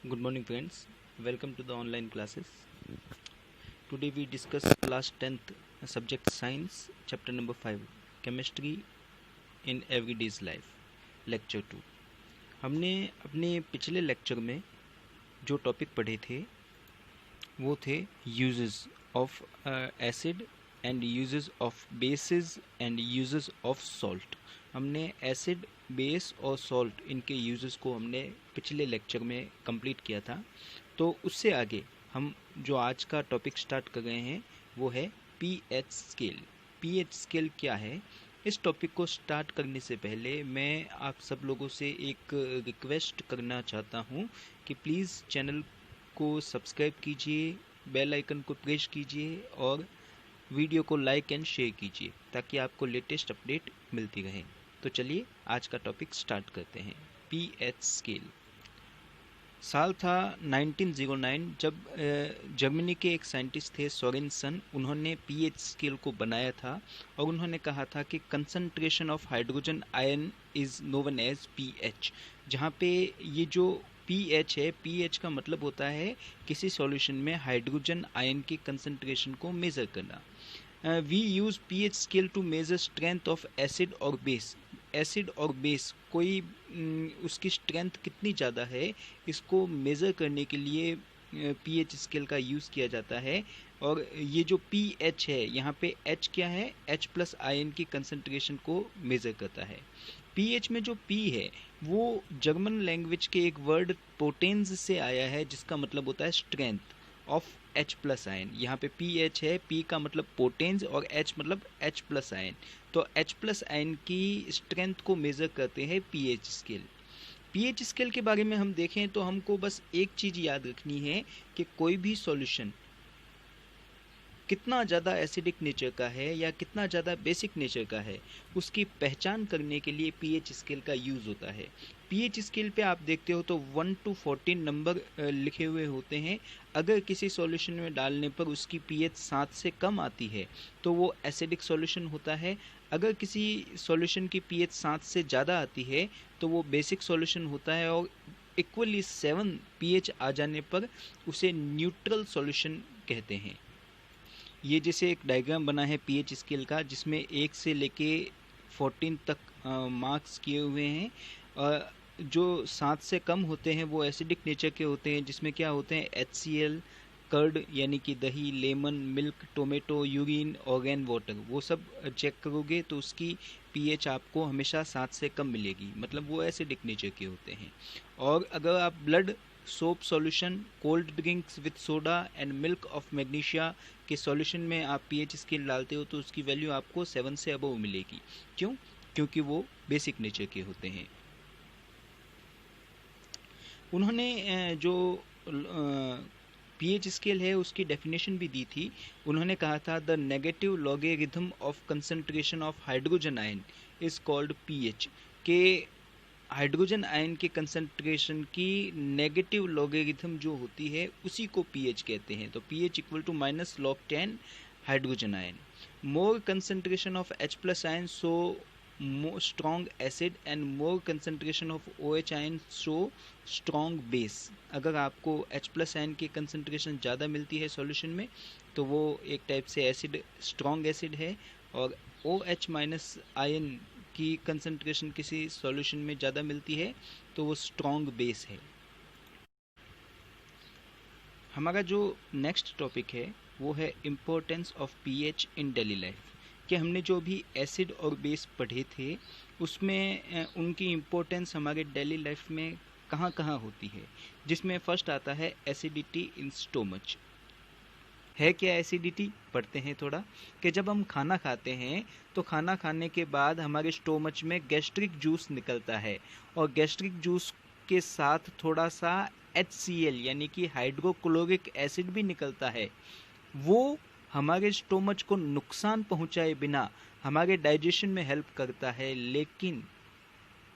Good morning friends, welcome to the online classes. Today we discuss class 10th subject science chapter number 5 chemistry in everyday's life lecture 2. हमने अपने पिछले lecture में जो topic पढ़े थे वो थे uses of acid and uses of basis and uses of salt. हमने एसिड, बेस और सॉल्ट इनके यूजेस को हमने पिछले लेक्चर में कंप्लीट किया था. तो उससे आगे हम जो आज का टॉपिक स्टार्ट कर रहे हैं वो है पीएच स्केल. पीएच स्केल क्या है? इस टॉपिक को स्टार्ट करने से पहले मैं आप सब लोगों से एक रिक्वेस्ट करना चाहता हूँ कि प्लीज़ चैनल को सब्सक्राइब कीजिए, बेल आइकन को प्रेस कीजिए और वीडियो को लाइक एंड शेयर कीजिए ताकि आपको लेटेस्ट अपडेट मिलती रहे. तो चलिए आज का टॉपिक स्टार्ट करते हैं. PH scale. साल था 1909 जब जर्मनी के एक साइंटिस्ट थे सोरेनसन. उन्होंने पीएच स्केल को बनाया था और उन्होंने कहा था कि concentration of hydrogen ion is known as pH. जहाँ पे ये जो पीएच है, पीएच का मतलब होता है किसी सॉल्यूशन में हाइड्रोजन आयन की कंसंट्रेशन को मेज़र करना. We use pH scale to measure strength of acid और बेस. एसिड और बेस कोई उसकी स्ट्रेंथ कितनी ज़्यादा है इसको मेज़र करने के लिए पीएच स्केल का यूज़ किया जाता है. और ये जो पीएच है यहाँ पे एच क्या है? एच प्लस आयन की कंसंट्रेशन को मेज़र करता है. पीएच में जो पी है वो जर्मन लैंग्वेज के एक वर्ड पोटेंस से आया है जिसका मतलब होता है strength of H plus ion. यहाँ पे पी एच है, पी का मतलब पोटेंस और एच मतलब एच प्लस आयन. तो एच प्लस आयन की स्ट्रेंथ को मेज़र करते हैं पीएच स्केल. पीएच स्केल के बारे में हम देखें तो हमको बस एक चीज़ याद रखनी है कि कोई भी सॉल्यूशन कितना ज़्यादा एसिडिक नेचर का है या कितना ज़्यादा बेसिक नेचर का है उसकी पहचान करने के लिए पीएच स्केल का यूज़ होता है. पीएच स्केल पे आप देखते हो तो 1 to 14 नंबर लिखे हुए होते हैं. अगर किसी सॉल्यूशन में डालने पर उसकी पीएच 7 से कम आती है तो वो एसिडिक सॉल्यूशन होता है. अगर किसी सॉल्यूशन की पीएच 7 से ज़्यादा आती है तो वो बेसिक सॉल्यूशन होता है और इक्वली 7 पीएच आ जाने पर उसे न्यूट्रल सॉल्यूशन कहते हैं. ये जैसे एक डायग्राम बना है पीएच स्केल का जिसमें 1 से लेके 14 तक मार्क्स किए हुए हैं. जो 7 से कम होते हैं वो एसिडिक नेचर के होते हैं जिसमें क्या होते हैं HCl, कर्ड यानी कि दही, लेमन, मिल्क, टोमेटो, यूरिन और रेन वाटर. वो सब चेक करोगे तो उसकी पीएच आपको हमेशा 7 से कम मिलेगी, मतलब वो एसिडिक नेचर के होते हैं. और अगर आप blood, soap solution, cold drinks with soda and milk of magnesia के सॉल्यूशन में आप पीएच स्केल डालते हो तो उसकी वैल्यू आपको 7 से अबव मिलेगी. क्यों? क्योंकि वो बेसिक नेचर के होते हैं. उन्होंने जो पीएच स्केल है उसकी डेफिनेशन भी दी थी. उन्होंने कहा था the negative logarithm of concentration of hydrogen ion is called pH. के हाइड्रोजन आयन के कंसंट्रेशन की नेगेटिव लॉगरिथम जो होती है उसी को पीएच कहते हैं. तो pH equal to minus log 10 hydrogen ion. More concentration of H plus ion so strong acid and more concentration of OH ion so strong base. अगर आपको H प्लस आयन की कंसंट्रेशन ज़्यादा मिलती है सॉल्यूशन में तो वो एक टाइप से एसिड, स्ट्रॉन्ग एसिड है. और OH माइनस आयन की कंसंट्रेशन किसी सॉल्यूशन में ज़्यादा मिलती है तो वो स्ट्रॉन्ग बेस है. हमारा जो नेक्स्ट टॉपिक है वो है importance of pH in daily life. कि हमने जो भी एसिड और बेस पढ़े थे उसमें उनकी इम्पोर्टेंस हमारे डेली लाइफ में कहाँ कहाँ होती है. जिसमें फर्स्ट आता है एसिडिटी इन स्टोमच. है क्या एसिडिटी? पढ़ते हैं थोड़ा. कि जब हम खाना खाते हैं तो खाना खाने के बाद हमारे स्टोमच में गैस्ट्रिक जूस निकलता है और गैस्ट्रिक जूस के साथ थोड़ा सा HCl यानी कि हाइड्रोक्लोरिक एसिड भी निकलता है. वो हमारे स्टोमच को नुकसान पहुंचाए बिना हमारे डाइजेशन में हेल्प करता है. लेकिन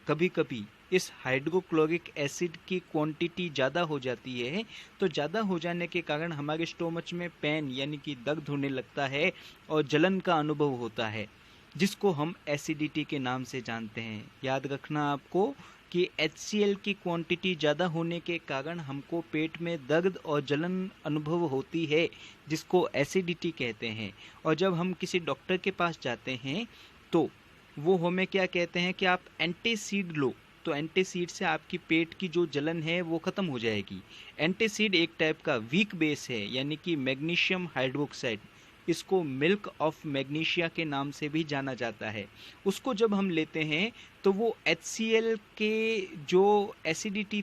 कभी कभी इस हाइड्रोक्लोरिक एसिड की क्वांटिटी ज़्यादा हो जाती है तो ज़्यादा हो जाने के कारण हमारे स्टोमच में पेन यानी कि दर्द होने लगता है और जलन का अनुभव होता है जिसको हम एसिडिटी के नाम से जानते हैं. याद रखना आपको कि HCl की क्वांटिटी ज़्यादा होने के कारण हमको पेट में दर्द और जलन अनुभव होती है, जिसको एसिडिटी कहते हैं। और जब हम किसी डॉक्टर के पास जाते हैं तो वो हमें क्या कहते हैं कि आप एंटासिड लो, तो एंटासिड से आपकी पेट की जो जलन है वो ख़त्म हो जाएगी। एंटासिड एक टाइप का वीक बेस है, यानी कि मैग्नीशियम हाइड्रोक्साइड, इसको मिल्क ऑफ मैग्नीशिया के नाम से भी जाना जाता है। उसको जब हम लेते हैं तो वो HCl के जो एसिडिटी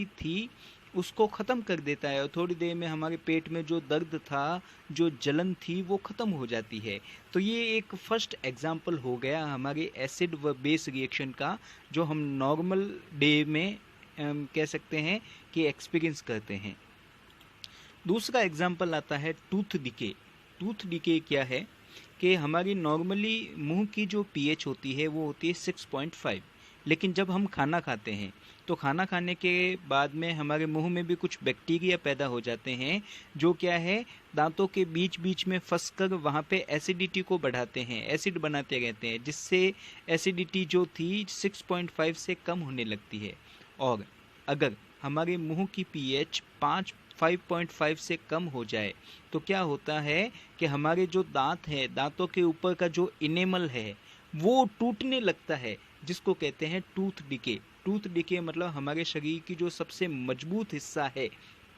थी उसको ख़त्म कर देता है, और थोड़ी देर में हमारे पेट में जो दर्द था, जो जलन थी, वो ख़त्म हो जाती है। तो ये एक फर्स्ट एग्जाम्पल हो गया हमारे एसिड व बेस रिएक्शन का, जो हम नॉर्मल डे में कह सकते हैं कि एक्सपीरियंस करते हैं। दूसरा एग्जाम्पल आता है टूथ डिके। टूथ डिके क्या है कि हमारी नॉर्मली मुंह की जो pH होती है वो होती है 6.5, लेकिन जब हम खाना खाते हैं तो खाना खाने के बाद में हमारे मुंह में भी कुछ बैक्टीरिया पैदा हो जाते हैं, जो क्या है, दांतों के बीच बीच में फंसकर वहाँ पे एसिडिटी को बढ़ाते हैं, एसिड बनाते रहते हैं, जिससे एसिडिटी जो थी 6.5 से कम होने लगती है। और अगर हमारे मुंह की pH 5.5 से कम हो जाए तो क्या होता है कि हमारे जो दांत है, दांतों के ऊपर का जो इनेमल है वो टूटने लगता है, जिसको कहते हैं टूथ डिके। टूथ डिके मतलब हमारे शरीर की जो सबसे मजबूत हिस्सा है,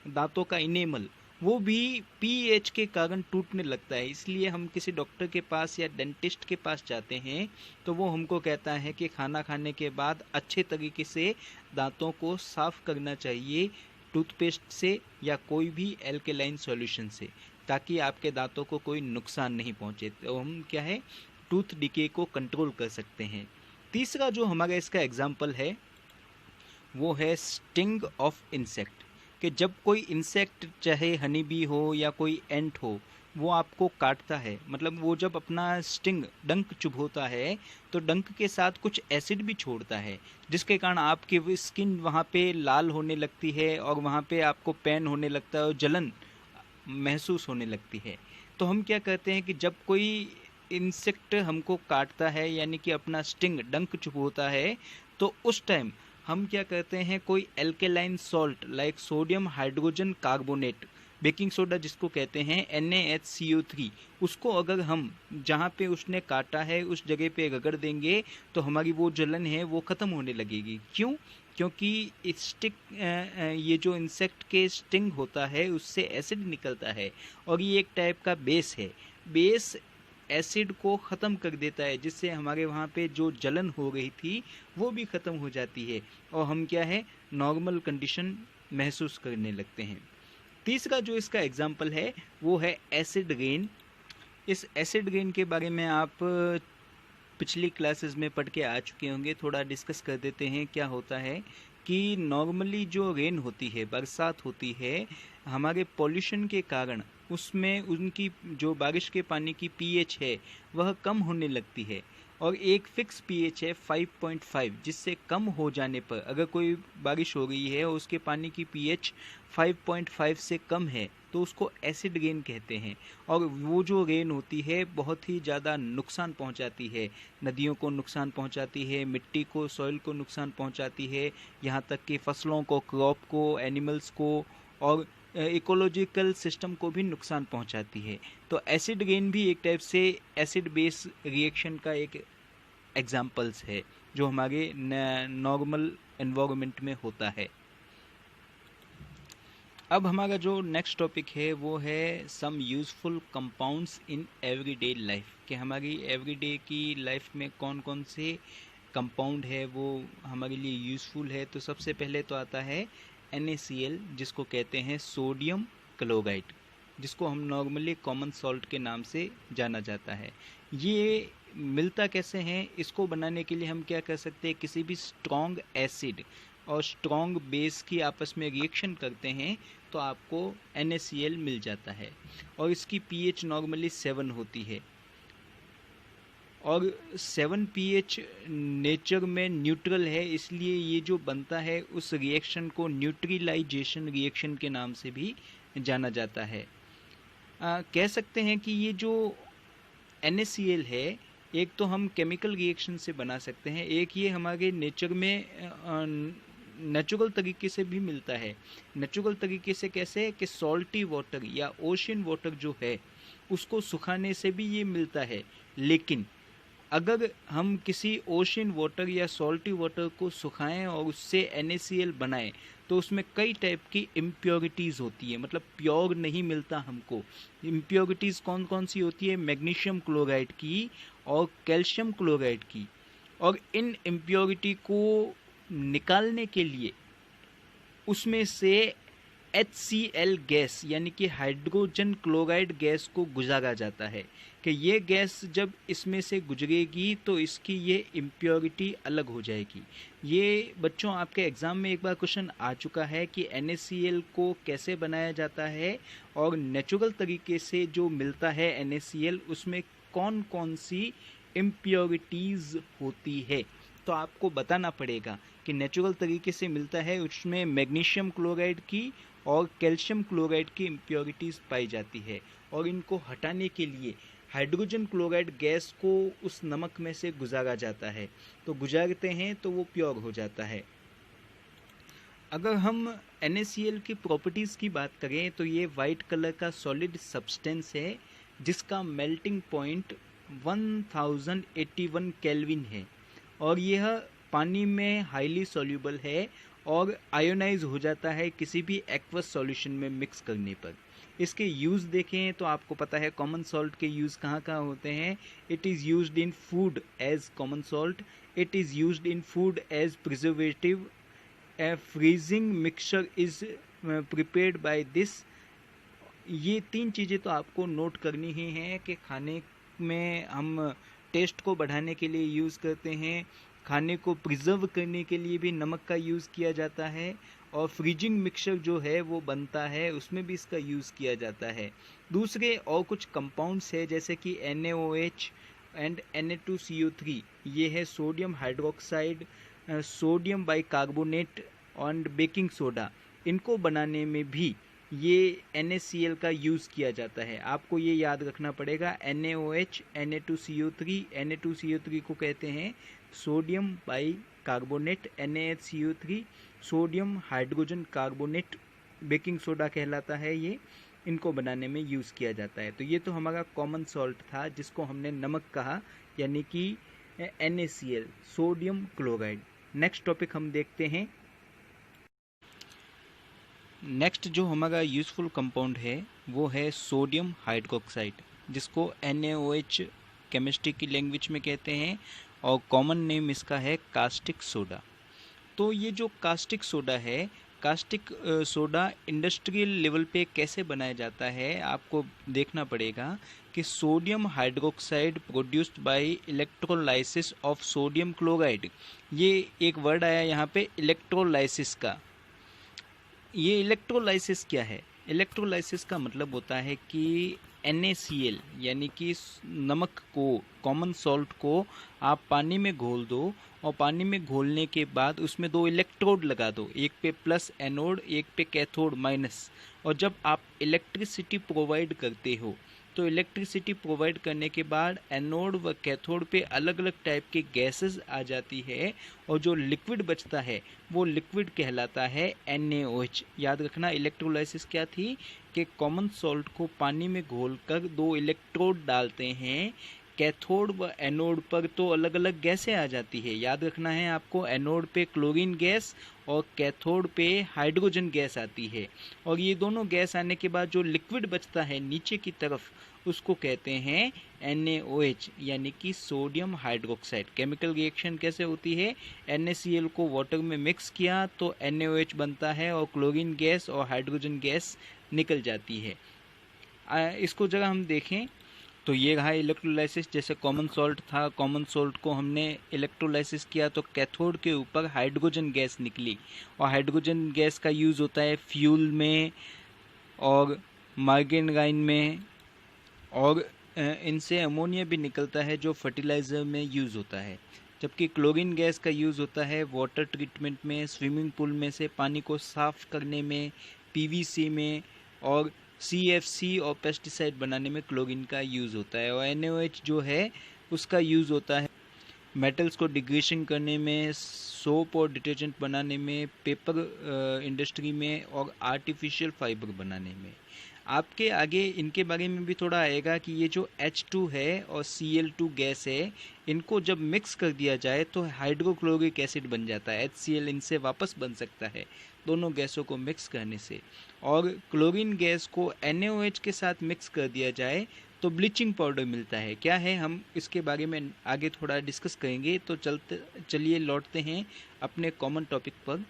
दांतों का इनेमल, वो भी pH के कारण टूटने लगता है। इसलिए हम किसी डॉक्टर के पास या डेंटिस्ट के पास जाते हैं तो वो हमको कहता है कि खाना खाने के बाद अच्छे तरीके से दांतों को साफ करना चाहिए टूथपेस्ट से या कोई भी एल्केलाइन सॉल्यूशन से, ताकि आपके दांतों को कोई नुकसान नहीं पहुंचे। तो हम क्या है, टूथ डिके को कंट्रोल कर सकते हैं। तीसरा जो हमारा इसका एग्जाम्पल है वो है स्टिंग ऑफ इंसेक्ट, कि जब कोई इंसेक्ट, चाहे हनी बी हो या कोई एंट हो, वो आपको काटता है, मतलब वो जब अपना स्टिंग, डंक चुभोता है तो डंक के साथ कुछ एसिड भी छोड़ता है, जिसके कारण आपकी स्किन वहाँ पे लाल होने लगती है और वहाँ पे आपको पेन होने लगता है और जलन महसूस होने लगती है। तो हम क्या कहते हैं कि जब कोई इंसेक्ट हमको काटता है, यानी कि अपना स्टिंग, डंक चुभोता है, तो उस टाइम हम क्या करते हैं, कोई alkaline salt like sodium hydrogen carbonate, baking soda जिसको कहते हैं, NaHCO3, उसको अगर हम जहाँ पे उसने काटा है उस जगह पे रगड़ देंगे तो हमारी वो जलन है वो ख़त्म होने लगेगी। क्यों? क्योंकि ये जो इंसेक्ट के स्टिंग होता है उससे एसिड निकलता है, और ये एक टाइप का बेस है। बेस एसिड को ख़त्म कर देता है, जिससे हमारे वहाँ पे जो जलन हो रही थी वो भी ख़त्म हो जाती है, और हम क्या है, नॉर्मल कंडीशन महसूस करने लगते हैं। तीसरा जो इसका एग्जाम्पल है वो है एसिड रेन। इस एसिड रेन के बारे में आप पिछली क्लासेस में पढ़ के आ चुके होंगे, थोड़ा डिस्कस कर देते हैं। क्या होता है कि नॉर्मली जो रेन होती है, बरसात होती है, हमारे पॉल्यूशन के कारण उसमें उनकी जो बारिश के पानी की pH है वह कम होने लगती है, और एक फिक्स pH है 5.5, जिससे कम हो जाने पर, अगर कोई बारिश हो रही है और उसके पानी की pH 5.5 से कम है तो उसको एसिड रेन कहते हैं। और वो जो रेन होती है बहुत ही ज़्यादा नुकसान पहुंचाती है, नदियों को नुकसान पहुंचाती है, मिट्टी को, सॉइल को नुकसान पहुंचाती है, यहाँ तक कि फसलों को, क्रॉप को, एनिमल्स को और इकोलॉजिकल सिस्टम को भी नुकसान पहुंचाती है। तो एसिड रेन भी एक टाइप से एसिड बेस रिएक्शन का एक एग्जाम्पल्स है, जो हमारे नॉर्मल एनवायरनमेंट में होता है। अब हमारा जो नेक्स्ट टॉपिक है वो है some useful compounds in everyday life, कि हमारी एवरीडे की लाइफ में कौन कौन से कंपाउंड है वो हमारे लिए यूज़फुल है। तो सबसे पहले तो आता है NaCl, जिसको कहते हैं सोडियम क्लोराइड, जिसको हम नॉर्मली कॉमन सॉल्ट के नाम से जाना जाता है। ये मिलता कैसे हैं, इसको बनाने के लिए हम क्या कर सकते हैं, किसी भी स्ट्रॉन्ग एसिड और स्ट्रॉन्ग बेस की आपस में रिएक्शन करते हैं तो आपको NaCl मिल जाता है, और इसकी pH नॉर्मली 7 होती है, और 7 pH नेचर में न्यूट्रल है, इसलिए ये जो बनता है उस रिएक्शन को न्यूट्रलाइजेशन रिएक्शन के नाम से भी जाना जाता है। कह सकते हैं कि ये जो NaCl है एक तो हम केमिकल रिएक्शन से बना सकते हैं, एक ये हमारे नेचर में नेचुरल तरीके से भी मिलता है। नेचुरल तरीके से कैसे कि सॉल्टी वाटर या ओशियन वाटर जो है उसको सुखाने से भी ये मिलता है। लेकिन अगर हम किसी ओशियन वाटर या सॉल्टी वाटर को सुखाएं और उससे NaCl बनाएं तो उसमें कई टाइप की इम्प्योरिटीज़ होती है, मतलब प्योर नहीं मिलता हमको। इम्प्योरिटीज़ कौन कौन सी होती है? मैग्नीशियम क्लोराइड की और कैल्शियम क्लोराइड की। और इन इम्प्योरिटी को निकालने के लिए उसमें से HCl गैस यानी कि हाइड्रोजन क्लोराइड गैस को गुजारा जाता है कि ये गैस जब इसमें से गुजरेगी तो इसकी ये इम्प्योरिटी अलग हो जाएगी। ये बच्चों आपके एग्ज़ाम में एक बार क्वेश्चन आ चुका है कि NaCl को कैसे बनाया जाता है और नेचुरल तरीके से जो मिलता है NaCl उसमें कौन कौन सी इम्प्योरिटीज़ होती है। तो आपको बताना पड़ेगा कि नेचुरल तरीके से मिलता है उसमें मैग्नीशियम क्लोराइड की और कैल्शियम क्लोराइड की इम्प्योरिटीज़ पाई जाती है, और इनको हटाने के लिए हाइड्रोजन क्लोराइड गैस को उस नमक में से गुजारा जाता है। तो गुजारते हैं तो वो प्योर हो जाता है। अगर हम NaCl की प्रॉपर्टीज़ की बात करें तो ये वाइट कलर का सॉलिड सब्सटेंस है जिसका मेल्टिंग पॉइंट 1081 केल्विन है, और यह पानी में हाईली सॉल्यूबल है और आयोनाइज हो जाता है किसी भी एक्वस सॉल्यूशन में मिक्स करने पर। इसके यूज़ देखें तो आपको पता है कॉमन सॉल्ट के यूज़ कहाँ कहाँ होते हैं। It is used in food as common salt, it is used in food as preservative, a freezing mixture is prepared by this. ये तीन चीज़ें तो आपको नोट करनी ही हैं कि खाने में हम टेस्ट को बढ़ाने के लिए यूज़ करते हैं, खाने को प्रिजर्व करने के लिए भी नमक का यूज़ किया जाता है, और फ्रीजिंग मिक्सचर जो है वो बनता है उसमें भी इसका यूज़ किया जाता है। दूसरे और कुछ कंपाउंड्स है जैसे कि NaOH एंड Na2CO3, ये है sodium hydroxide, sodium bicarbonate and baking soda. इनको बनाने में भी ये NaCl का यूज़ किया जाता है। आपको ये याद रखना पड़ेगा, NaOH, Na2CO3, Na2CO3 को कहते हैं sodium bicarbonate, NaHCO3 sodium hydrogen carbonate, baking soda कहलाता है ये। इनको बनाने में यूज़ किया जाता है। तो ये तो हमारा कॉमन सॉल्ट था जिसको हमने नमक कहा, यानी कि NaCl, sodium chloride. Next topic हम देखते हैं। नेक्स्ट जो हमारा यूज़फुल कंपाउंड है वो है सोडियम हाइड्रोक्साइड, जिसको NaOH केमिस्ट्री की लैंग्वेज में कहते हैं, और कॉमन नेम इसका है कास्टिक सोडा। तो ये जो कास्टिक सोडा है, कास्टिक सोडा इंडस्ट्रियल लेवल पे कैसे बनाया जाता है आपको देखना पड़ेगा कि sodium hydroxide produced by electrolysis of sodium chloride. ये एक वर्ड आया यहाँ पे इलेक्ट्रोलाइसिस का। ये इलेक्ट्रोलाइसिस क्या है? इलेक्ट्रोलाइसिस का मतलब होता है कि NaCl यानी कि नमक को, कॉमन सॉल्ट को आप पानी में घोल दो, और पानी में घोलने के बाद उसमें दो इलेक्ट्रोड लगा दो, एक पे प्लस एनोड, एक पे कैथोड माइनस। और जब आप इलेक्ट्रिसिटी प्रोवाइड करते हो तो इलेक्ट्रिसिटी प्रोवाइड करने के बाद एनोड व कैथोड पे अलग अलग टाइप के गैसेस आ जाती है, और जो लिक्विड बचता है वो लिक्विड कहलाता है NaOH। याद रखना इलेक्ट्रोलाइसिस क्या थी कि कॉमन सॉल्ट को पानी में घोलकर दो इलेक्ट्रोड डालते हैं, कैथोड व एनोड पर तो अलग अलग गैसें आ जाती है। याद रखना है आपको, एनोड पे क्लोरीन गैस और कैथोड पे हाइड्रोजन गैस आती है, और ये दोनों गैस आने के बाद जो लिक्विड बचता है नीचे की तरफ उसको कहते हैं NaOH यानी कि सोडियम हाइड्रोक्साइड। केमिकल रिएक्शन कैसे होती है? NaCl को वाटर में मिक्स किया तो NaOH बनता है और क्लोरीन गैस और हाइड्रोजन गैस निकल जाती है। इसको जरा हम देखें तो ये रहा इलेक्ट्रोलाइसिस। जैसे कॉमन सॉल्ट था, कॉमन सॉल्ट को हमने इलेक्ट्रोलाइसिस किया तो कैथोड के ऊपर हाइड्रोजन गैस निकली, और हाइड्रोजन गैस का यूज़ होता है फ्यूल में और मार्गेनाइन में, और इनसे अमोनिया भी निकलता है जो फर्टिलाइज़र में यूज़ होता है। जबकि क्लोरीन गैस का यूज़ होता है वाटर ट्रीटमेंट में, स्विमिंग पूल में से पानी को साफ़ करने में, PVC में, और CFC और पेस्टिसाइड बनाने में क्लोरीन का यूज़ होता है। और NaOH जो है उसका यूज़ होता है मेटल्स को डिग्रेशन करने में, सोप और डिटर्जेंट बनाने में, पेपर इंडस्ट्री में और आर्टिफिशियल फाइबर बनाने में। आपके आगे इनके बारे में भी थोड़ा आएगा कि ये जो H2 है और Cl2 गैस है, इनको जब मिक्स कर दिया जाए तो हाइड्रोक्लोरिक एसिड बन जाता है। HCl इनसे वापस बन सकता है दोनों गैसों को मिक्स करने से। और क्लोरीन गैस को NaOH के साथ मिक्स कर दिया जाए तो ब्लीचिंग पाउडर मिलता है। क्या है, हम इसके बारे में आगे थोड़ा डिस्कस करेंगे। तो चलिए लौटते हैं अपने कॉमन टॉपिक पर।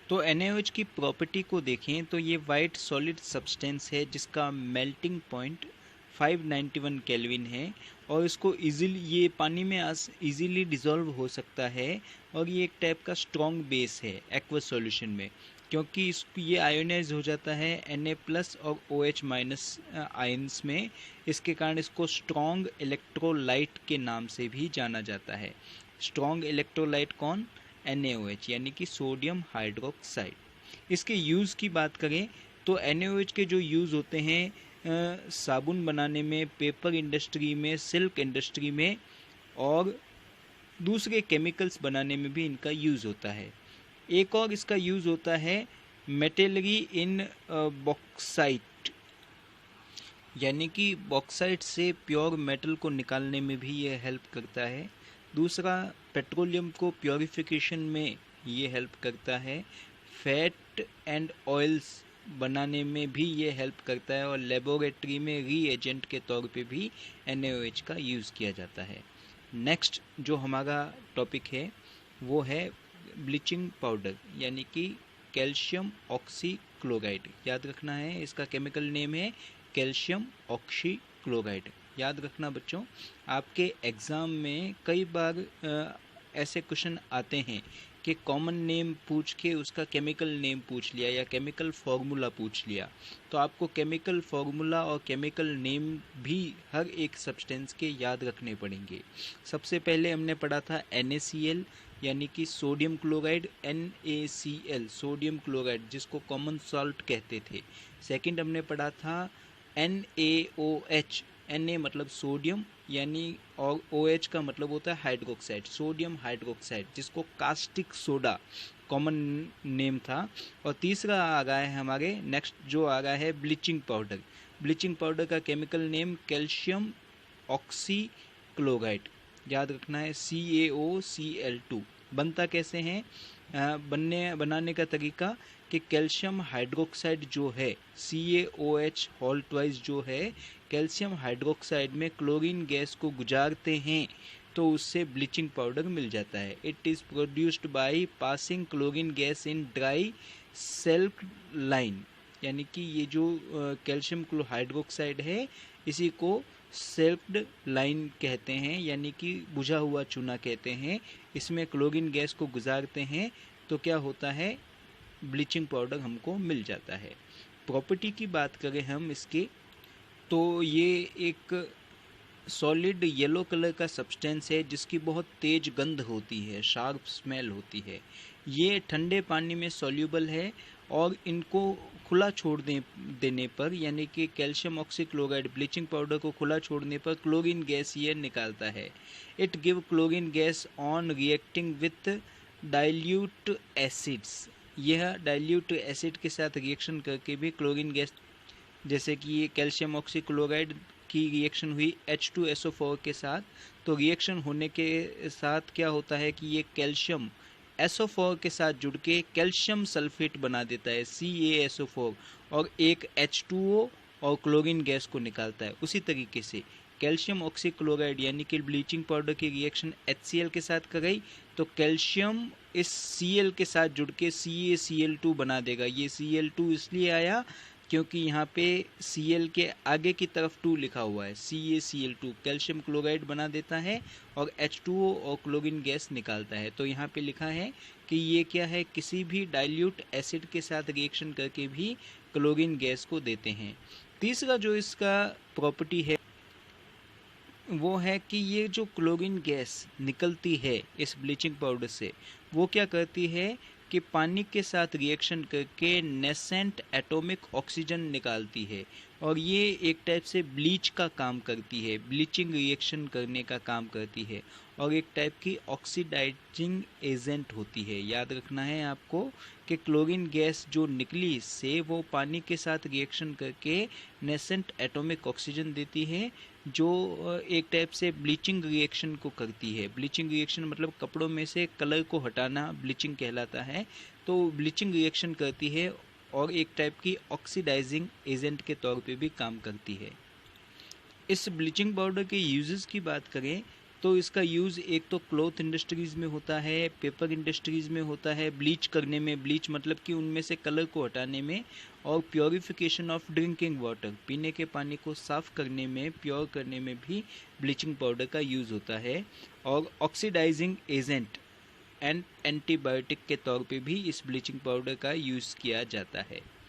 तो NaOH की प्रॉपर्टी को देखें तो ये वाइट सॉलिड सब्सटेंस है जिसका मेल्टिंग पॉइंट 591 केल्विन है और इसको इजीली, ये पानी में इजीली डिसॉल्व हो सकता है और ये एक टाइप का स्ट्रॉन्ग बेस है एक्वस सॉल्यूशन में, क्योंकि ये आयोनाइज हो जाता है Na+ और OH- आयंस में। इसके कारण इसको स्ट्रॉन्ग इलेक्ट्रोलाइट के नाम से भी जाना जाता है। स्ट्रॉन्ग इलेक्ट्रोलाइट कौन? NaOH यानी कि सोडियम हाइड्रोक्साइड। इसके यूज़ की बात करें तो NaOH के जो यूज़ होते हैं साबुन बनाने में, पेपर इंडस्ट्री में, सिल्क इंडस्ट्री में और दूसरे केमिकल्स बनाने में भी इनका यूज़ होता है। एक और इसका यूज़ होता है मेटलरी इन बॉक्साइट, यानी कि बॉक्साइट से प्योर मेटल को निकालने में भी ये हेल्प करता है। दूसरा, पेट्रोलियम को प्योरिफिकेशन में ये हेल्प करता है। फैट एंड ऑयल्स बनाने में भी ये हेल्प करता है और लेबोरेटरी में रीएजेंट के तौर पे भी NaOH का यूज़ किया जाता है। नेक्स्ट जो हमारा टॉपिक है वो है ब्लीचिंग पाउडर, यानी कि कैल्शियम ऑक्सीक्लोराइड। याद रखना है, इसका केमिकल नेम है कैल्शियम ऑक्सीक्लोराइड। याद रखना बच्चों, आपके एग्ज़ाम में कई बार ऐसे क्वेश्चन आते हैं कि कॉमन नेम पूछ के उसका केमिकल नेम पूछ लिया या केमिकल फार्मूला पूछ लिया। तो आपको केमिकल फार्मूला और केमिकल नेम भी हर एक सब्सटेंस के याद रखने पड़ेंगे। सबसे पहले हमने पढ़ा था NaCl यानी कि sodium chloride, NaCl sodium chloride जिसको कॉमन सॉल्ट कहते थे। सेकंड हमने पढ़ा था NaOH, Na मतलब सोडियम यानी और OH का मतलब होता है हाइड्रोक्साइड, सोडियम हाइड्रोक्साइड जिसको कास्टिक सोडा कॉमन नेम था। और तीसरा आ रहा है हमारे नेक्स्ट जो आ रहा है ब्लीचिंग पाउडर। ब्लीचिंग पाउडर का केमिकल नेम कैल्शियम ऑक्सीक्लोराइड। याद रखना है CaOCl2। बनता कैसे हैं? बनाने का तरीका कि कैल्शियम हाइड्रोक्साइड जो है CaOH होल ट्वाइस जो है कैल्शियम हाइड्रोक्साइड में क्लोरीन गैस को गुजारते हैं तो उससे ब्लीचिंग पाउडर मिल जाता है। It is produced by passing chlorine gas in dry self line, यानी कि ये जो कैल्शियम हाइड्रोक्साइड है इसी को सेल्फ्ड लाइन कहते हैं, यानी कि बुझा हुआ चूना कहते हैं। इसमें क्लोरीन गैस को गुजारते हैं तो क्या होता है, ब्लीचिंग पाउडर हमको मिल जाता है। प्रॉपर्टी की बात करें हम इसके, तो ये एक सॉलिड येलो कलर का सब्सटेंस है जिसकी बहुत तेज गंध होती है, शार्प स्मेल होती है। ये ठंडे पानी में सॉल्यूबल है और इनको खुला छोड़ देने पर, यानी कि कैल्शियम ऑक्सीक्लोराइड ब्लीचिंग पाउडर को खुला छोड़ने पर क्लोरीन गैस ये निकालता है। It give chlorine gas on reacting with dilute acids. यह डाइल्यूट एसिड के साथ रिएक्शन करके भी क्लोरीन गैस, जैसे कि ये कैल्शियम ऑक्सीक्लोराइड की रिएक्शन हुई H2SO4 के साथ, तो रिएक्शन होने के साथ क्या होता है कि ये कैल्शियम SO4 के साथ जुड़ के कैल्शियम सल्फेट बना देता है CaSO4 और एक H2O और क्लोरीन गैस को निकालता है। उसी तरीके से कैल्शियम ऑक्सीक्लोराइड यानी कि ब्लीचिंग पाउडर की रिएक्शन HCl के साथ कराई तो कैल्शियम इस Cl के साथ जुड़ के CaCl2 बना देगा। ये Cl2 इसलिए आया क्योंकि यहाँ पे Cl के आगे की तरफ 2 लिखा हुआ है। CaCl2 कैल्शियम क्लोराइड बना देता है और H2O और क्लोरीन गैस निकालता है। तो यहाँ पे लिखा है कि ये क्या है, किसी भी डाइल्यूट एसिड के साथ रिएक्शन करके भी क्लोरीन गैस को देते हैं। तीसरा जो इसका प्रॉपर्टी है वो है कि ये जो क्लोरीन गैस निकलती है इस ब्लीचिंग पाउडर से, वो क्या करती है कि पानी के साथ रिएक्शन करके नेसेंट एटॉमिक ऑक्सीजन निकालती है और ये एक टाइप से ब्लीच का काम करती है, ब्लीचिंग रिएक्शन करने का काम करती है और एक टाइप की ऑक्सीडाइजिंग एजेंट होती है। याद रखना है आपको कि क्लोरीन गैस जो निकली इससे वो पानी के साथ रिएक्शन करके नेसेंट एटॉमिक ऑक्सीजन देती है जो एक टाइप से ब्लीचिंग रिएक्शन को करती है। ब्लीचिंग रिएक्शन मतलब कपड़ों में से कलर को हटाना ब्लीचिंग कहलाता है। तो ब्लीचिंग रिएक्शन करती है और एक टाइप की ऑक्सीडाइजिंग एजेंट के तौर पे भी काम करती है। इस ब्लीचिंग पाउडर के यूजेस की बात करें तो इसका यूज़ एक तो क्लॉथ इंडस्ट्रीज़ में होता है, पेपर इंडस्ट्रीज़ में होता है, ब्लीच करने में, ब्लीच मतलब कि उनमें से कलर को हटाने में, और प्योरिफिकेशन ऑफ ड्रिंकिंग वाटर, पीने के पानी को साफ़ करने में, प्योर करने में भी ब्लीचिंग पाउडर का यूज़ होता है। और ऑक्सीडाइजिंग एजेंट एंड एंटीबायोटिक के तौर पे भी इस ब्लीचिंग पाउडर का यूज़ किया जाता है।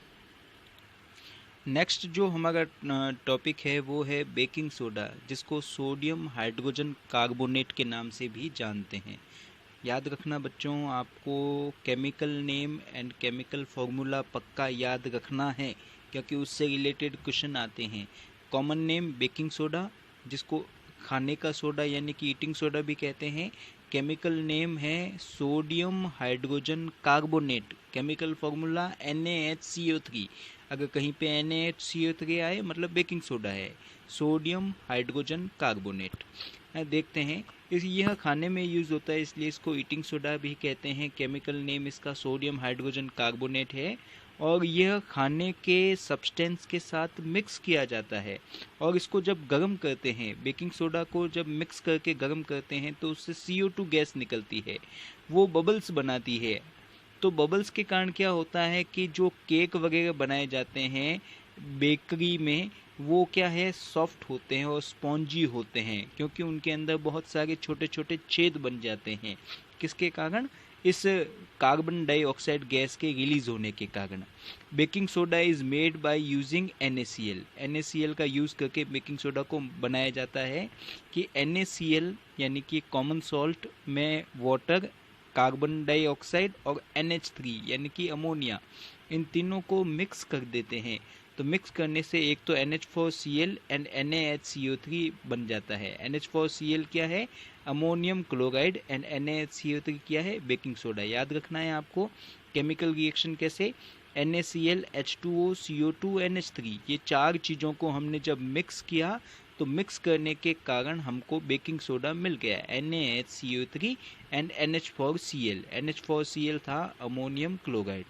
नेक्स्ट जो हमारा टॉपिक है वो है बेकिंग सोडा, जिसको सोडियम हाइड्रोजन कार्बोनेट के नाम से भी जानते हैं। याद रखना बच्चों, आपको chemical name and chemical formula पक्का याद रखना है क्योंकि उससे रिलेटेड क्वेश्चन आते हैं। कॉमन नेम बेकिंग सोडा, जिसको खाने का सोडा यानी कि ईटिंग सोडा भी कहते हैं। केमिकल नेम है sodium hydrogen carbonate, chemical formula NaHCO3। अगर कहीं पे NaHCO3 आए मतलब बेकिंग सोडा है, सोडियम हाइड्रोजन कार्बोनेट। देखते हैं यह खाने में यूज़ होता है इसलिए इसको ईटिंग सोडा भी कहते हैं। केमिकल नेम इसका सोडियम हाइड्रोजन कार्बोनेट है और यह खाने के सब्सटेंस के साथ मिक्स किया जाता है और इसको जब गर्म करते हैं, बेकिंग सोडा को जब मिक्स करके गर्म करते हैं तो उससे CO2 गैस निकलती है, वो बबल्स बनाती है। तो बबल्स के कारण क्या होता है कि जो केक वगैरह बनाए जाते हैं बेकरी में वो क्या है, सॉफ्ट होते हैं और स्पॉन्जी होते हैं क्योंकि उनके अंदर बहुत सारे छोटे छोटे छेद बन जाते हैं। किसके कारण? इस कार्बन डाइऑक्साइड गैस के रिलीज होने के कारण। Baking soda is made by using NaCl। NaCl का यूज़ करके बेकिंग सोडा को बनाया जाता है कि NaCl यानी कि कॉमन सॉल्ट में वाटर, कार्बन डाइऑक्साइड और NH3 यानी कि अमोनिया, इन तीनों को मिक्स कर देते हैं। तो मिक्स करने से एक तो NH4Cl एंड NaHCO3 बन जाता है। NH4Cl क्या है? अमोनियम क्लोराइड, एंड NaHCO3 क्या है? Baking soda. याद रखना है आपको। केमिकल रिएक्शन कैसे? NaCl H2O CO2 NH3, ये चार चीज़ों को हमने जब मिक्स किया तो मिक्स करने के कारण हमको बेकिंग सोडा मिल गया, NaHCO3 एंड NH4Cl। NH4Cl था ammonium chloride.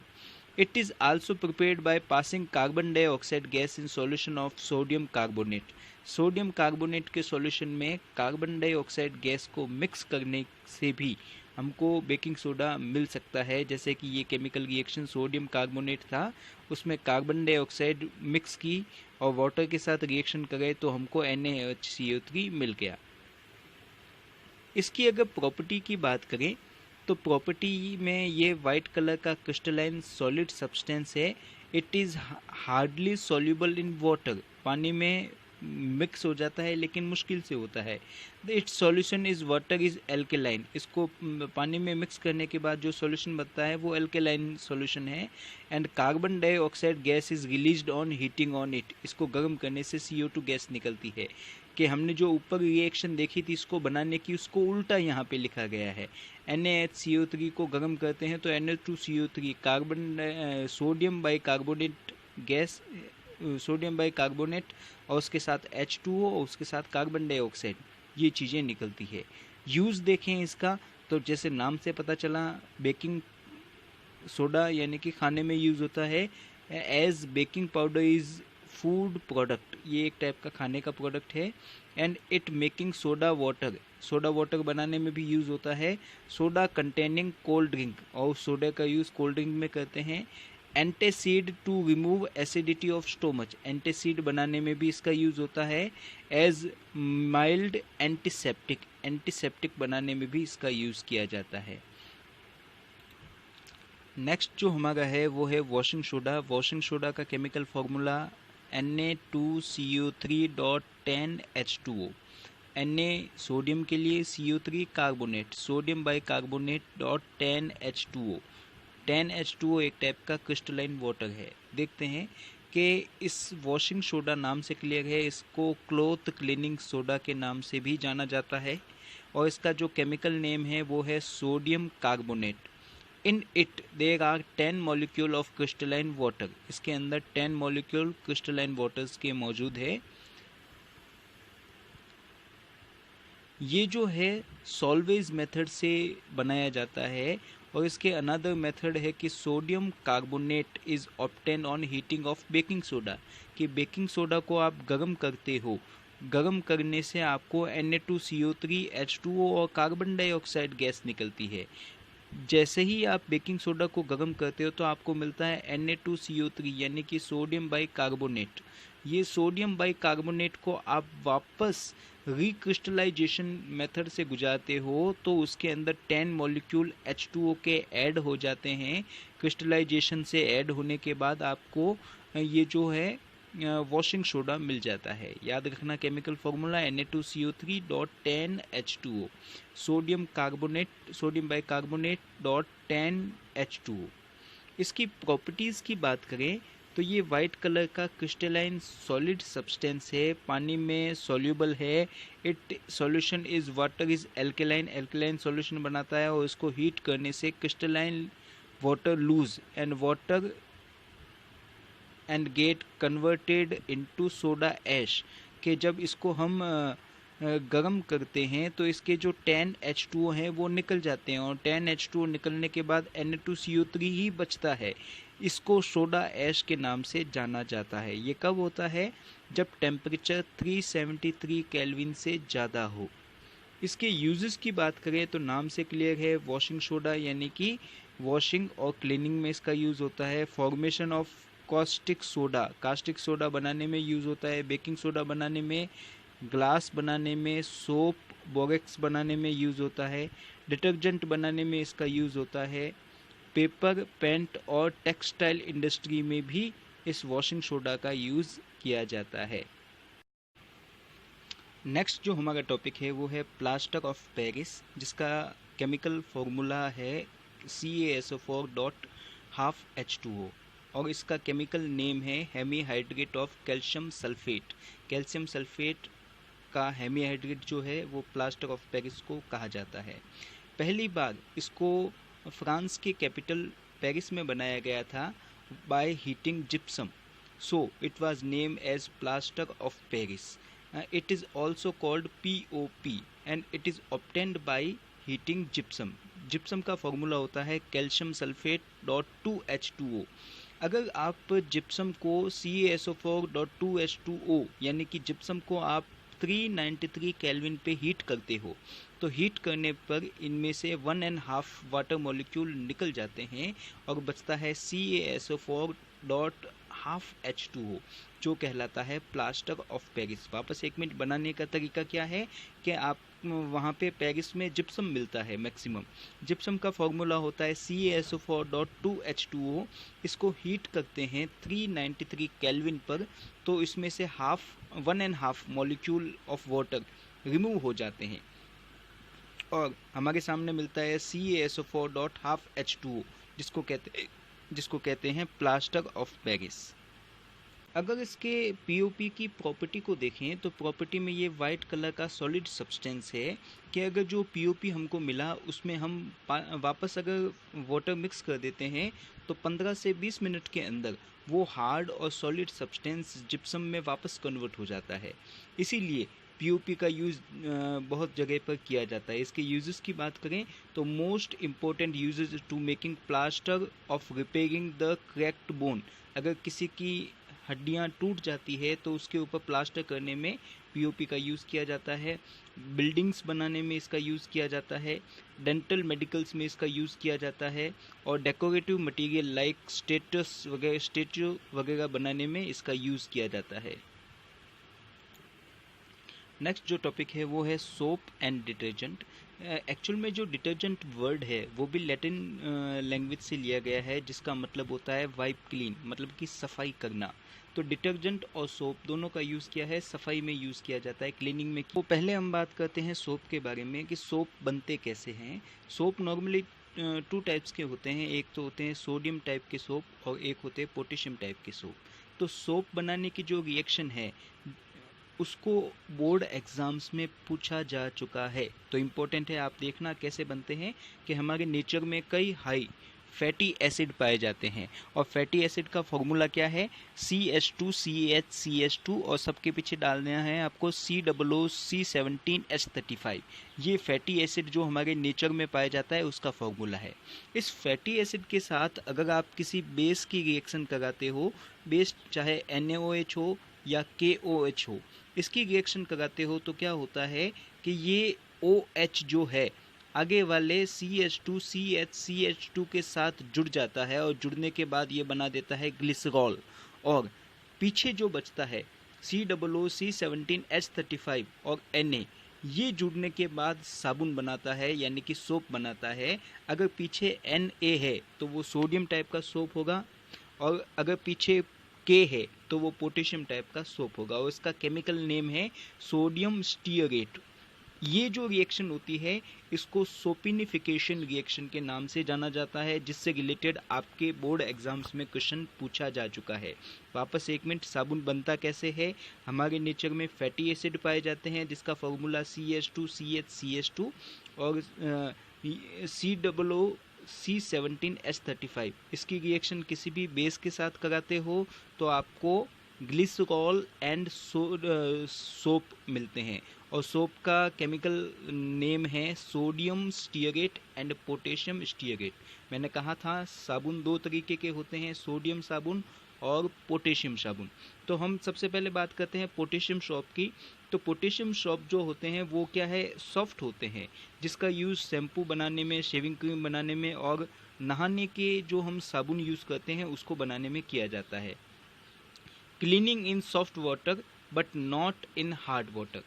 It is also prepared by passing carbon dioxide gas in solution of sodium carbonate। Sodium carbonate के सॉल्यूशन में कार्बन डाइऑक्साइड गैस को मिक्स करने से भी हमको बेकिंग सोडा मिल सकता है। जैसे कि ये केमिकल रिएक्शन सोडियम कार्बोनेट था, उसमें कार्बन डाइऑक्साइड मिक्स की और वाटर के साथ रिएक्शन करे तो हमको NaHCO3 मिल गया। इसकी अगर प्रॉपर्टी की बात करें तो प्रॉपर्टी में ये वाइट कलर का क्रिस्टलाइन सॉलिड सब्सटेंस है। It is hardly soluble in water, पानी में मिक्स हो जाता है लेकिन मुश्किल से होता है। It's solution is water is alkaline, इसको पानी में मिक्स करने के बाद जो सॉल्यूशन बनता है वो एल्केलाइन सॉल्यूशन है। And carbon dioxide gas is released on heating on it, इसको गर्म करने से CO2 गैस निकलती है। कि हमने जो ऊपर रिएक्शन देखी थी इसको बनाने की, उसको उल्टा यहाँ पे लिखा गया है। NaHCO3 को गर्म करते हैं तो Na2CO3 carbon sodium by carbonate gas, sodium by carbonate और उसके साथ H2O और उसके साथ कार्बन डाइऑक्साइड, ये चीज़ें निकलती है। यूज़ देखें इसका तो जैसे नाम से पता चला बेकिंग सोडा यानी कि खाने में यूज़ होता है। As baking powder is food product, ये एक टाइप का खाने का प्रोडक्ट है। And it making soda water, soda water बनाने में भी यूज़ होता है। सोडा कंटेनिंग कोल्ड ड्रिंक, और सोडा का यूज़ कोल्ड ड्रिंक में करते हैं। Antacid to remove acidity of stomach, antacid बनाने में भी इसका यूज़ होता है। एज माइल्ड एंटीसेप्टिक, एंटीसेप्टिक बनाने में भी इसका यूज़ किया जाता है। नेक्स्ट जो हमारा है वो है वॉशिंग सोडा। वॉशिंग सोडा का chemical formula Na2CO3.10H2O। Na sodium के लिए, CO3 carbonate, sodium bicarbonate .10H2O। 10H2O एक टाइप का क्रिस्टलाइन वाटर है। देखते हैं कि इस वॉशिंग सोडा नाम से क्लियर है, इसको क्लॉथ क्लीनिंग सोडा के नाम से भी जाना जाता है और इसका जो केमिकल नेम है वो है sodium carbonate. In it there are 10 molecule of crystalline water. इसके अंदर 10 मॉलिक्यूल क्रिस्टलाइन वाटर्स के मौजूद है। ये जो है सॉल्वेज मेथड से बनाया जाता है और इसके अनदर मेथड है कि sodium carbonate is obtain on heating of baking soda, कि बेकिंग सोडा को आप गर्म करते हो, गर्म करने से आपको Na2CO3 H2O और कार्बन डाइऑक्साइड गैस निकलती है। जैसे ही आप बेकिंग सोडा को गर्म करते हो तो आपको मिलता है Na2CO3 यानी कि सोडियम बाई कार्बोनेट। ये सोडियम बाई कार्बोनेट को आप वापस रिक्रिस्टलाइजेशन मेथड से गुजारते हो तो उसके अंदर 10 मॉलिक्यूल H2O के ऐड हो जाते हैं। क्रिस्टलाइजेशन से ऐड होने के बाद आपको ये जो है वॉशिंग सोडा मिल जाता है। याद रखना chemical formula Na2CO3.10H2O, sodium bicarbonate .10H2O। इसकी प्रॉपर्टीज़ की बात करें तो ये वाइट कलर का क्रिस्टलाइन सॉलिड सब्सटेंस है, पानी में सॉल्यूबल है। It solution is water is alkaline solution बनाता है और इसको हीट करने से crystalline water lose and get converted into soda ash, कि जब इसको हम गर्म करते हैं तो इसके जो 10H2O हैं वो निकल जाते हैं और 10H2O निकलने के बाद Na2CO3 ही बचता है। इसको सोडा ऐश के नाम से जाना जाता है। ये कब होता है? जब टेम्परेचर 373 केल्विन से ज़्यादा हो। इसके यूजेस की बात करें तो नाम से क्लियर है, वॉशिंग सोडा यानी कि वॉशिंग और क्लीनिंग में इसका यूज़ होता है। फॉर्मेशन ऑफ कास्टिक सोडा बनाने में यूज़ होता है। बेकिंग सोडा बनाने में, ग्लास बनाने में, सोप बोरेक्स बनाने में यूज़ होता है। डिटर्जेंट बनाने में इसका यूज़ होता है। पेपर, पेंट और टेक्सटाइल इंडस्ट्री में भी इस वॉशिंग सोडा का यूज़ किया जाता है। नेक्स्ट जो हमारा टॉपिक है वो है प्लास्टर ऑफ पेरिस, जिसका केमिकल फॉर्मूला है CaSO4.12H2O और इसका केमिकल नेम है hemihydrate of calcium sulphate. Calcium sulphate का हेमीहाइड्रेट जो है वो प्लास्टर ऑफ पेरिस को कहा जाता है। पहली बार इसको फ्रांस के कैपिटल पेरिस में बनाया गया था by heating gypsum, so it was name as plaster of Paris. It is also called POP and it is obtained by heating gypsum. Gypsum का फॉर्मूला होता है कैल्शियम सल्फेट .2H2O। अगर आप जिप्सम को CaSO4.2H2O यानी कि जिप्सम को आप 393 केल्विन पे हीट करते हो तो हीट करने पर इनमें से 1.5 वाटर मॉलिक्यूल निकल जाते हैं और बचता है CaSO4.12H2O जो कहलाता है प्लास्टर ऑफ पेरिस। वापस एक मिनट, बनाने का तरीका क्या है कि आप वहाँ पे पेरिस में जिप्सम मिलता है मैक्सिमम। जिप्सम का फॉर्मूला होता है CaSO4.2H2O। इसको हीट करते हैं 393 केल्विन पर तो इसमें से 1.5 मॉलिक्यूल ऑफ वाटर रिमूव हो जाते हैं और हमारे सामने मिलता है CaSO4.12H2O जिसको कहते हैं प्लास्टर ऑफ पेरिस। अगर इसके पीओपी की प्रॉपर्टी को देखें तो प्रॉपर्टी में ये वाइट कलर का सॉलिड सब्सटेंस है कि अगर जो पीओपी हमको मिला उसमें हम वापस अगर वाटर मिक्स कर देते हैं तो 15 से 20 मिनट के अंदर वो हार्ड और सॉलिड सब्सटेंस जिप्सम में वापस कन्वर्ट हो जाता है। इसीलिए पीओपी का यूज़ बहुत जगह पर किया जाता है। इसके यूजेस की बात करें तो most important uses to making plaster of repairing the cracked bone. अगर किसी की हड्डियां टूट जाती है तो उसके ऊपर प्लास्टर करने में पीओपी का यूज़ किया जाता है। बिल्डिंग्स बनाने में इसका यूज़ किया जाता है। डेंटल मेडिकल्स में इसका यूज़ किया जाता है और डेकोरेटिव मटेरियल लाइक स्टेचू वगैरह बनाने में इसका यूज़ किया जाता है। नेक्स्ट जो टॉपिक है वो है सोप एंड डिटर्जेंट। एक्चुअल में जो डिटर्जेंट वर्ड है वो भी लैटिन लैंग्वेज से लिया गया है जिसका मतलब होता है वाइप क्लीन, मतलब कि सफाई करना। तो डिटर्जेंट और सोप दोनों का यूज़ किया है, सफाई में यूज़ किया जाता है, क्लीनिंग में। तो पहले हम बात करते हैं सोप के बारे में कि सोप बनते कैसे हैं। सोप नॉर्मली टू टाइप्स के होते हैं, एक तो होते हैं सोडियम टाइप के सोप और एक होते हैं पोटेशियम टाइप के सोप। तो सोप बनाने की जो रिएक्शन है उसको बोर्ड एग्जाम्स में पूछा जा चुका है, तो इम्पोर्टेंट है, आप देखना कैसे बनते हैं कि हमारे नेचर में कई हाई फैटी एसिड पाए जाते हैं और फैटी एसिड का फॉर्मूला क्या है, CH2CH2 और सबके पीछे डालना है आपको COOC17H35। ये फैटी एसिड जो हमारे नेचर में पाया जाता है उसका फॉर्मूला है। इस फैटी एसिड के साथ अगर आप किसी बेस की रिएक्शन कराते हो, बेस चाहे NaOH हो या KOH हो, इसकी रिएक्शन कराते हो तो क्या होता है कि ये OH जो है आगे वाले CH2 के साथ जुड़ जाता है और जुड़ने के बाद ये बना देता है ग्लिसरॉल, और पीछे जो बचता है COOC17H35 और Na, ये जुड़ने के बाद साबुन बनाता है यानी कि सोप बनाता है। अगर पीछे Na है तो वो सोडियम टाइप का सोप होगा और अगर पीछे K है तो वो पोटेशियम टाइप का सोप होगा और इसका केमिकल नेम है सोडियम स्टीयरेट। ये जो रिएक्शन होती है इसको सोपिनिफिकेशन रिएक्शन के नाम से जाना जाता है, जिससे रिलेटेड आपके बोर्ड एग्जाम्स में क्वेश्चन पूछा जा चुका है। वापस एक मिनट, साबुन बनता कैसे है, हमारे नेचर में फैटी एसिड पाए जाते हैं जिसका फॉर्मूला CH2CH2 और COOC17H35। इसकी रिएक्शन किसी भी बेस के साथ कराते हो तो आपको ग्लिसरॉल एंड सोप मिलते हैं और सोप का केमिकल नेम है sodium stearate and potassium stearate. मैंने कहा था साबुन दो तरीके के होते हैं, सोडियम साबुन और पोटेशियम साबुन। तो हम सबसे पहले बात करते हैं पोटेशियम सोप की। तो पोटेशियम सोप जो होते हैं वो क्या है, सॉफ्ट होते हैं, जिसका यूज़ शैम्पू बनाने में, शेविंग क्रीम बनाने में और नहाने के जो हम साबुन यूज़ करते हैं उसको बनाने में किया जाता है। Cleaning in soft water but not in hard water.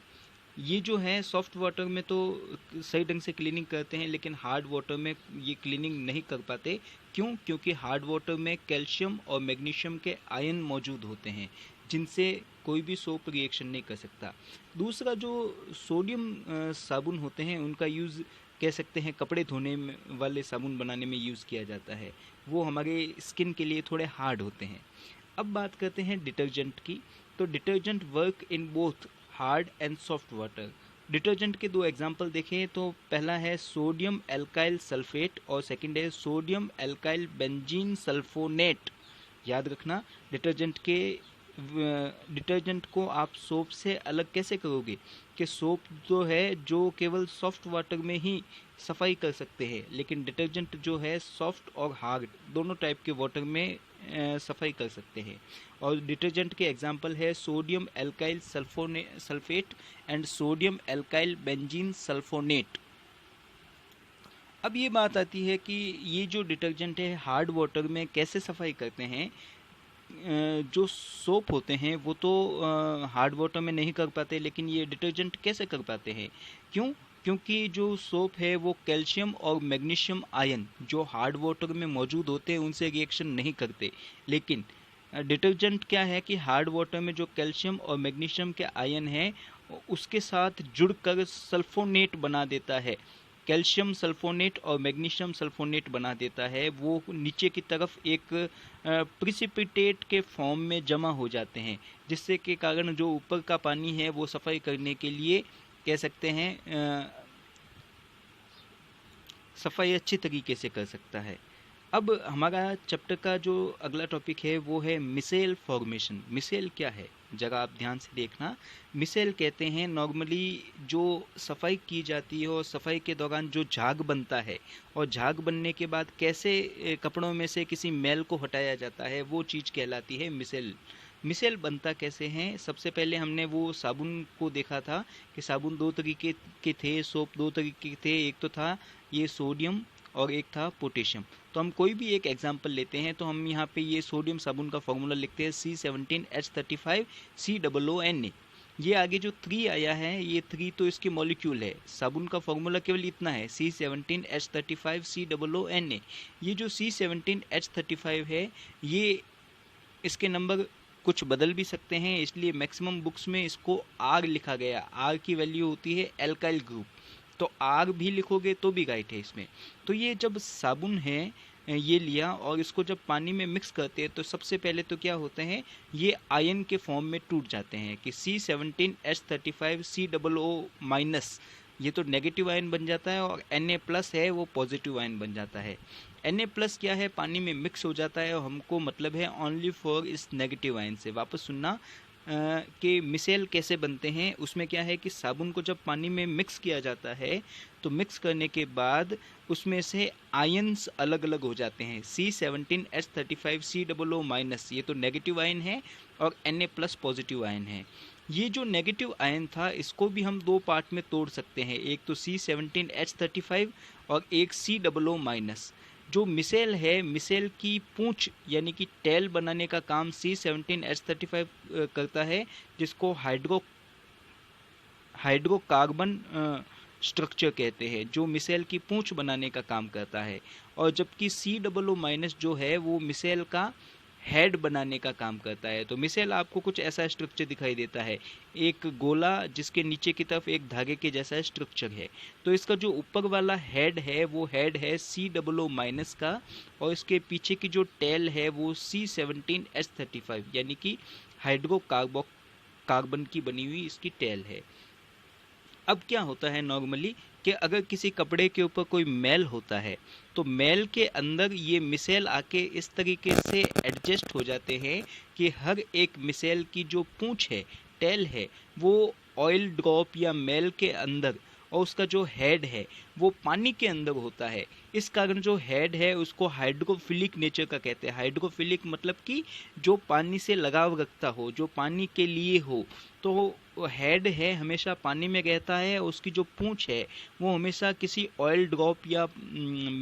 ये जो है सॉफ्ट वाटर में तो सही ढंग से क्लीनिंग करते हैं लेकिन हार्ड वाटर में ये क्लीनिंग नहीं कर पाते। क्यों? क्योंकि हार्ड वाटर में कैल्शियम और मैग्नीशियम के आयन मौजूद होते हैं जिनसे कोई भी सोप रिएक्शन नहीं कर सकता। दूसरा, जो सोडियम साबुन होते हैं उनका यूज़ कह सकते हैं कपड़े धोने वाले साबुन बनाने में यूज़ किया जाता है, वो हमारे स्किन के लिए थोड़े हार्ड होते हैं। अब बात करते हैं डिटर्जेंट की। तो detergent work in both hard and soft water. Detergent के दो एग्जाम्पल देखें तो पहला है सोडियम एल्काइल सल्फेट और सेकंड है सोडियम एल्काइल बेंजीन सल्फोनेट। याद रखना, डिटर्जेंट को आप सोप से अलग कैसे करोगे कि सोप जो है जो केवल सॉफ्ट वाटर में ही सफाई कर सकते हैं, लेकिन डिटर्जेंट जो है सॉफ्ट और हार्ड दोनों टाइप के वाटर में सफाई कर सकते हैं। और डिटर्जेंट के एग्जाम्पल है sodium alkyl sulphate and sodium alkyl benzene sulphonate. अब ये बात आती है कि ये जो डिटर्जेंट है हार्ड वाटर में कैसे सफाई करते हैं। जो सोप होते हैं वो तो हार्ड वाटर में नहीं कर पाते, लेकिन ये डिटर्जेंट कैसे कर पाते हैं? क्यों? क्योंकि जो सोप है वो कैल्शियम और मैग्नीशियम आयन जो हार्ड वाटर में मौजूद होते हैं उनसे रिएक्शन नहीं करते, लेकिन डिटर्जेंट क्या है कि हार्ड वाटर में जो कैल्शियम और मैग्नीशियम के आयन हैं उसके साथ जुड़कर सल्फोनेट बना देता है, कैल्शियम सल्फोनेट और मैग्नीशियम सल्फोनेट बना देता है। वो नीचे की तरफ एक प्रिसिपिटेट के फॉर्म में जमा हो जाते हैं, जिससे के कारण जो ऊपर का पानी है वो सफाई करने के लिए कह सकते हैं सफाई अच्छी तरीके से कर सकता है। अब हमारा चैप्टर का जो अगला टॉपिक है वो है मिसेल फॉर्मेशन। मिसेल क्या है जरा आप ध्यान से देखना। मिसेल कहते हैं नॉर्मली जो सफाई की जाती है और सफाई के दौरान जो झाग बनता है और झाग बनने के बाद कैसे कपड़ों में से किसी मैल को हटाया जाता है वो चीज़ कहलाती है मिसेल। मिसेल बनता कैसे हैं? सबसे पहले हमने वो साबुन को देखा था कि साबुन दो तरीके के थे, सोप दो तरीके के थे, एक तो था ये सोडियम और एक था पोटेशियम। तो हम कोई भी एक एग्जांपल लेते हैं तो हम यहाँ पे ये सोडियम साबुन का फॉर्मूला लिखते हैं C17H35 COONA। ये आगे जो 3 आया है ये 3 तो इसकी मॉलिक्यूल है, साबुन का फॉर्मूला केवल इतना है C17H35 COONA। ये जो C17H35 है ये इसके नंबर कुछ बदल भी सकते हैं, इसलिए मैक्सिमम बुक्स में इसको R लिखा गया। R की वैल्यू होती है एल्काइल ग्रुप, तो आग भी लिखोगे तो भी राइट है इसमें। तो ये जब साबुन है ये लिया और इसको जब पानी में मिक्स करते हैं तो सबसे पहले तो क्या होते हैं, ये आयन के फॉर्म में टूट जाते हैं कि C17H35 COO- ये तो नेगेटिव आयन बन जाता है और Na+ है वो पॉजिटिव आयन बन जाता है। Na+ क्या है, पानी में मिक्स हो जाता है और हमको मतलब है ओनली फॉर इस नेगेटिव आयन से। वापस सुनना कि मिसेल कैसे बनते हैं। उसमें क्या है कि साबुन को जब पानी में मिक्स किया जाता है तो मिक्स करने के बाद उसमें से आयन्स अलग अलग हो जाते हैं। C17H35 COO- ये तो नेगेटिव आयन है और Na+ पॉजिटिव आयन है। ये जो नेगेटिव आयन था इसको भी हम दो पार्ट में तोड़ सकते हैं, एक तो C17H35 और एक COO-। जो मिसेल है, मिसेल की पूंछ यानी कि टेल बनाने का काम C17H35 करता है, जिसको हाइड्रोकार्बन स्ट्रक्चर कहते हैं, जो मिसेल की पूंछ बनाने का काम करता है। और जबकि COO- जो है वो मिसेल का हेड बनाने का काम करता है। तो मिसेल आपको कुछ ऐसा स्ट्रक्चर दिखाई देता है, एक गोला जिसके नीचे की तरफ एक धागे के जैसा स्ट्रक्चर है। तो इसका जो ऊपर वाला हेड है वो हेड है COO- का, और इसके पीछे की जो टेल है वो C17H35 यानी कि हाइड्रोकार्बन की बनी हुई इसकी टेल है। अब क्या होता है नॉर्मली कि अगर किसी कपड़े के ऊपर कोई मैल होता है तो मैल के अंदर ये मिसेल आके इस तरीके से एडजस्ट हो जाते हैं कि हर एक मिसेल की जो पूंछ है, टेल है, वो ऑयल ड्रॉप या मैल के अंदर, और उसका जो हेड है वो पानी के अंदर होता है। इस कारण जो हेड है उसको हाइड्रोफिलिक नेचर का कहते हैं। हाइड्रोफिलिक मतलब कि जो पानी से लगाव रखता हो, जो पानी के लिए हो। तो हेड है हमेशा पानी में रहता है, उसकी जो पूंछ है वो हमेशा किसी ऑयल ड्रॉप या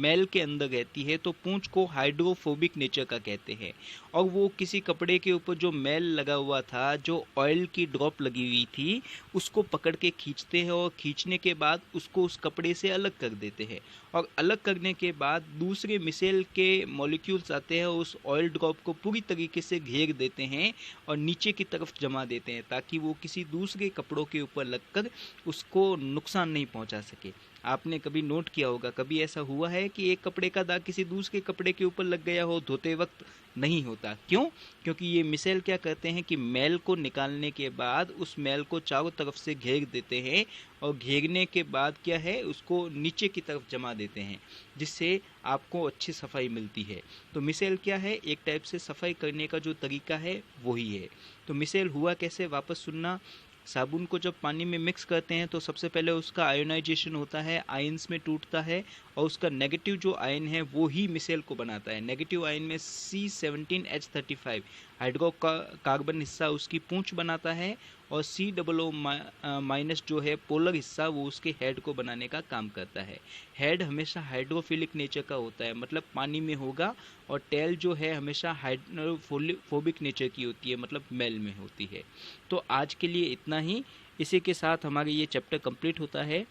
मैल के अंदर रहती है, तो पूंछ को हाइड्रोफोबिक नेचर का कहते हैं। और वो किसी कपड़े के ऊपर जो मैल लगा हुआ था, जो ऑयल की ड्रॉप लगी हुई थी, उसको पकड़ के खींचते हैं और खींचने के बाद उसको उस कपड़े से अलग कर देते हैं। और अलग करने के बाद दूसरे मिसेल के मॉलिक्यूल्स आते हैं, उस ऑयल ड्रॉप को पूरी तरीके से घेर देते हैं और नीचे की तरफ जमा देते हैं, ताकि वो किसी दूसरे कपड़ों के ऊपर लगकर उसको नुकसान नहीं पहुंचा सके। आपने कभी नोट किया होगा, कभी ऐसा हुआ है कि एक कपड़े का दाग किसी दूसरे कपड़े के ऊपर लग गया हो धोते वक्त? नहीं होता। क्यों? क्योंकि ये मिसेल क्या करते हैं कि मैल को निकालने के बाद उस मैल को चारों तरफ से घेर देते हैं, और घेरने के बाद क्या है, उसको नीचे की तरफ जमा देते हैं, जिससे आपको अच्छी सफाई मिलती है। तो मिसेल क्या है, एक टाइप से सफाई करने का जो तरीका है वही है। तो मिसेल हुआ कैसे, वापस सुनना। साबुन को जब पानी में मिक्स करते हैं तो सबसे पहले उसका आयोनाइजेशन होता है, आयंस में टूटता है, और उसका नेगेटिव जो आयन है वो ही मिसेल को बनाता है। नेगेटिव आयन में C17H35 हाइड्रोकार्बन हिस्सा उसकी पूंछ बनाता है, और COO- जो है पोलर हिस्सा, वो उसके हेड को बनाने का काम करता है। हेड हमेशा हाइड्रोफिलिक नेचर का होता है, मतलब पानी में होगा, और टेल जो है हमेशा हाइड्रोफोबिक नेचर की होती है, मतलब मैल में होती है। तो आज के लिए इतना ही। इसी के साथ हमारा ये चैप्टर कंप्लीट होता है।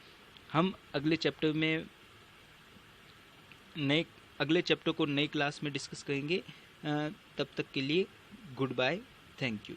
हम अगले चैप्टर में अगले चैप्टर को नई क्लास में डिस्कस करेंगे। तब तक के लिए गुड बाय, थैंक यू।